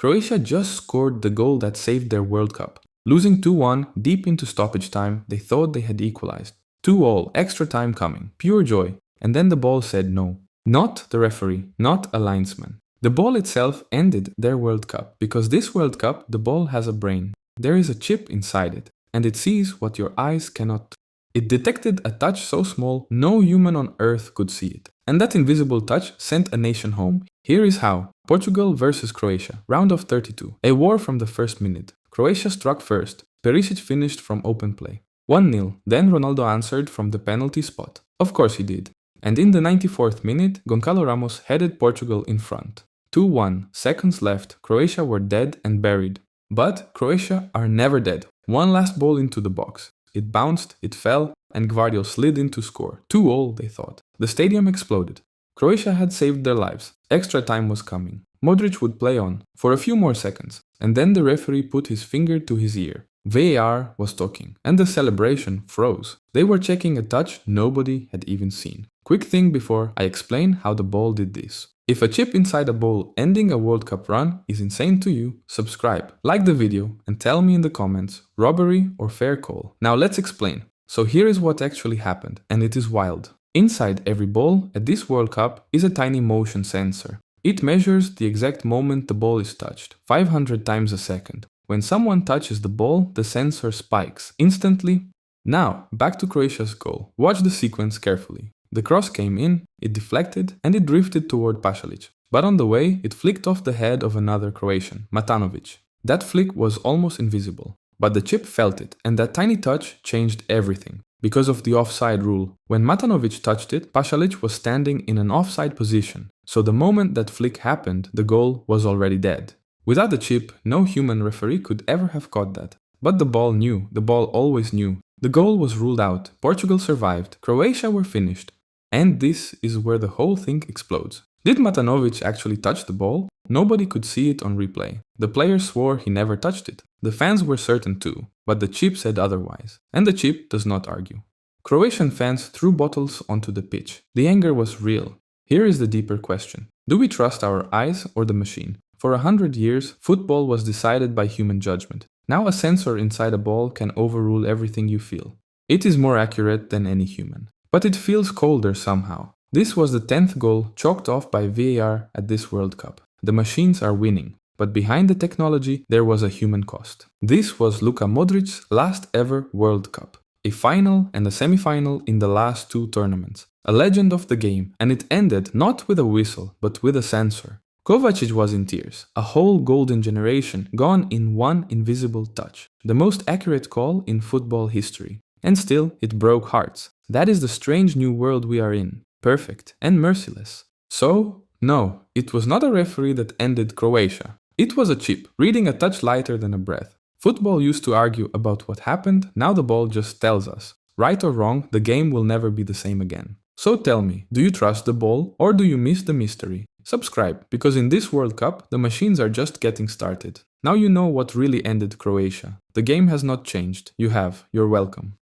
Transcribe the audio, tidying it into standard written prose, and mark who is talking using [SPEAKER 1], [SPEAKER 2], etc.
[SPEAKER 1] Croatia just scored the goal that saved their World Cup. Losing 2-1 deep into stoppage time, they thought they had equalized. 2-2, extra time coming, pure joy. And then the ball said no. Not the referee, not a linesman. The ball itself ended their World Cup, because this World Cup, the ball has a brain. There is a chip inside it, and it sees what your eyes cannot. It detected a touch so small, no human on earth could see it. And that invisible touch sent a nation home. Here is how. Portugal versus Croatia, round of 32. A war from the first minute. Croatia struck first. Perisic finished from open play. 1-0. Then Ronaldo answered from the penalty spot. Of course he did. And in the 94th minute, Goncalo Ramos headed Portugal in front. 2-1. Seconds left. Croatia were dead and buried. But Croatia are never dead. One last ball into the box. It bounced, it fell, and Gvardiol slid in to score. 2-2, they thought. The stadium exploded. Croatia had saved their lives. Extra time was coming. Modric would play on, for a few more seconds, and then the referee put his finger to his ear. VAR was talking, and the celebration froze. They were checking a touch nobody had even seen. Quick thing before I explain how the ball did this. If a chip inside a ball ending a World Cup run is insane to you, subscribe, like the video, and tell me in the comments, robbery or fair call. Now let's explain. So here is what actually happened, and it is wild. Inside every ball at this World Cup is a tiny motion sensor. It measures the exact moment the ball is touched, 500 times a second. When someone touches the ball, the sensor spikes instantly. Now, back to Croatia's goal. Watch the sequence carefully. The cross came in, it deflected, and it drifted toward Pasalic. But on the way, it flicked off the head of another Croatian, Matanovic. That flick was almost invisible. But the chip felt it, and that tiny touch changed everything. Because of the offside rule. When Matanovic touched it, Pasalic was standing in an offside position. So the moment that flick happened, the goal was already dead. Without the chip, no human referee could ever have caught that. But the ball knew, the ball always knew. The goal was ruled out, Portugal survived, Croatia were finished. And this is where the whole thing explodes. Did Matanovic actually touch the ball? Nobody could see it on replay. The player swore he never touched it. The fans were certain too, but the chip said otherwise. And the chip does not argue. Croatian fans threw bottles onto the pitch. The anger was real. Here is the deeper question. Do we trust our eyes or the machine? For 100 years, football was decided by human judgment. Now a sensor inside a ball can overrule everything you feel. It is more accurate than any human. But it feels colder somehow. This was the 10th goal chalked off by VAR at this World Cup. The machines are winning, but behind the technology there was a human cost. This was Luka Modric's last ever World Cup. A final and a semi-final in the last two tournaments. A legend of the game, and it ended not with a whistle, but with a sensor. Kovacic was in tears. A whole golden generation gone in one invisible touch. The most accurate call in football history. And still, it broke hearts. That is the strange new world we are in. Perfect and merciless. So, no, it was not a referee that ended Croatia. It was a chip, reading a touch lighter than a breath. Football used to argue about what happened, now the ball just tells us. Right or wrong, the game will never be the same again. So tell me, do you trust the ball or do you miss the mystery? Subscribe, because in this World Cup, the machines are just getting started. Now you know what really ended Croatia. The game has not changed. You have. You're welcome.